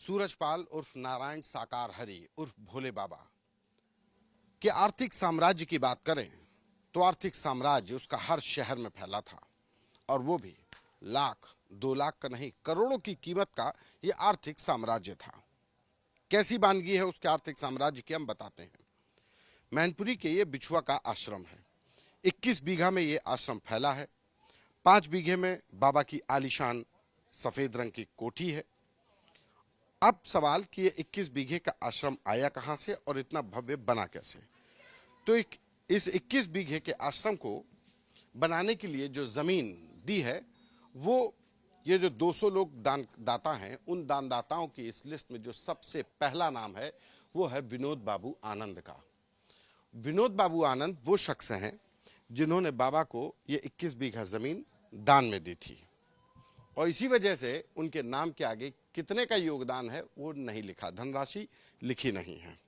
सूरजपाल उर्फ नारायण साकार हरि उर्फ भोले बाबा के आर्थिक साम्राज्य की बात करें तो आर्थिक साम्राज्य उसका हर शहर में फैला था, और वो भी लाख 2 लाख का नहीं, करोड़ों की कीमत का ये आर्थिक साम्राज्य था। कैसी वानगी है उसके आर्थिक साम्राज्य की, हम बताते हैं। मैनपुरी के ये बिछुआ का आश्रम है। 21 बीघा में ये आश्रम फैला है। 5 बीघे में बाबा की आलीशान सफेद रंग की कोठी है। अब सवाल कि ये 21 बीघे का आश्रम आया कहां से और इतना भव्य बना कैसे। तो इस 21 बीघे के आश्रम को बनाने के लिए जो जमीन दी है, वो ये जो 200 लोग दाता हैं, उन दानदाताओं की इस लिस्ट में जो सबसे पहला नाम है वो है विनोद बाबू आनंद का। विनोद बाबू आनंद वो शख्स हैं जिन्होंने बाबा को ये 21 बीघा जमीन दान में दी थी, और इसी वजह से उनके नाम के आगे कितने का योगदान है वो नहीं लिखा, धनराशि लिखी नहीं है।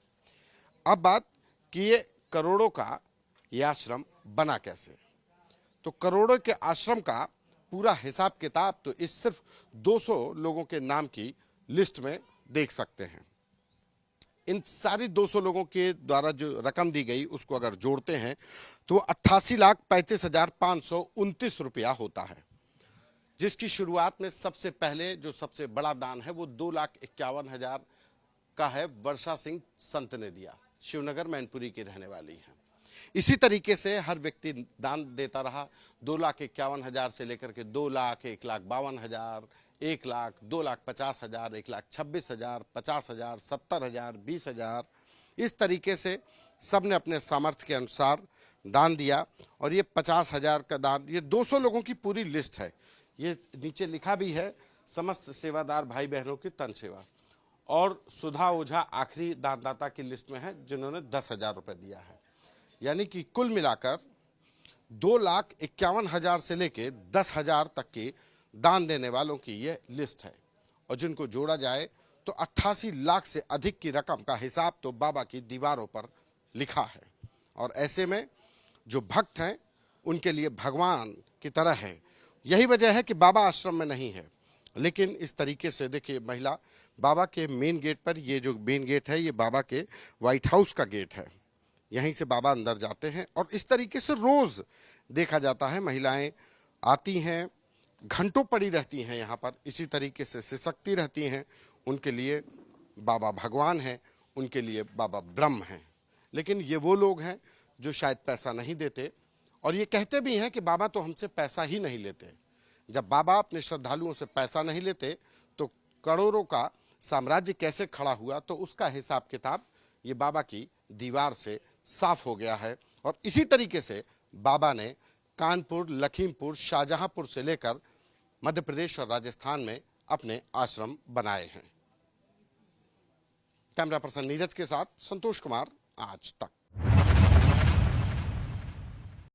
अब बात कि ये करोड़ों का ये आश्रम बना कैसे। तो करोड़ों के आश्रम का पूरा हिसाब किताब तो इस सिर्फ 200 लोगों के नाम की लिस्ट में देख सकते हैं। इन सारी 200 लोगों के द्वारा जो रकम दी गई उसको अगर जोड़ते हैं तो 88,35,529 रुपया होता है, जिसकी शुरुआत में सबसे पहले जो सबसे बड़ा दान है वो 2,51,000 का है, वर्षा सिंह संत ने दिया। शिवनगर मैनपुरी की रहने वाली हैं। इसी तरीके से हर व्यक्ति दान देता रहा। 2,51,000 से लेकर के 2 लाख, 1,52,000, 1 लाख, 2,50,000, 1,26,000, 50,000, 70,000, 20,000, इस तरीके से सब ने अपने सामर्थ्य के अनुसार दान दिया। और ये 50,000 का दान, ये 200 लोगों की पूरी लिस्ट है। ये नीचे लिखा भी है, समस्त सेवादार भाई बहनों की तन सेवा। और सुधा ओझा आखिरी दानदाता की लिस्ट में है जिन्होंने 10,000 रुपये दिया है। यानी कि कुल मिलाकर 2,51,000 से लेके 10,000 तक के दान देने वालों की ये लिस्ट है, और जिनको जोड़ा जाए तो 88 लाख से अधिक की रकम का हिसाब तो बाबा की दीवारों पर लिखा है। और ऐसे में जो भक्त हैं उनके लिए भगवान की तरह है। यही वजह है कि बाबा आश्रम में नहीं है, लेकिन इस तरीके से देखिए, महिला बाबा के मेन गेट पर, ये जो मेन गेट है ये बाबा के व्हाइट हाउस का गेट है, यहीं से बाबा अंदर जाते हैं। और इस तरीके से रोज देखा जाता है, महिलाएं आती हैं, घंटों पड़ी रहती हैं यहाँ पर, इसी तरीके से सिसकती रहती हैं। उनके लिए बाबा भगवान हैं, उनके लिए बाबा ब्रह्म हैं। लेकिन ये वो लोग हैं जो शायद पैसा नहीं देते, और ये कहते भी हैं कि बाबा तो हमसे पैसा ही नहीं लेते। जब बाबा अपने श्रद्धालुओं से पैसा नहीं लेते तो करोड़ों का साम्राज्य कैसे खड़ा हुआ, तो उसका हिसाब किताब ये बाबा की दीवार से साफ हो गया है। और इसी तरीके से बाबा ने कानपुर, लखीमपुर, शाहजहांपुर से लेकर मध्य प्रदेश और राजस्थान में अपने आश्रम बनाए हैं। कैमरा पर्सन नीरज के साथ संतोष कुमार, आज तक।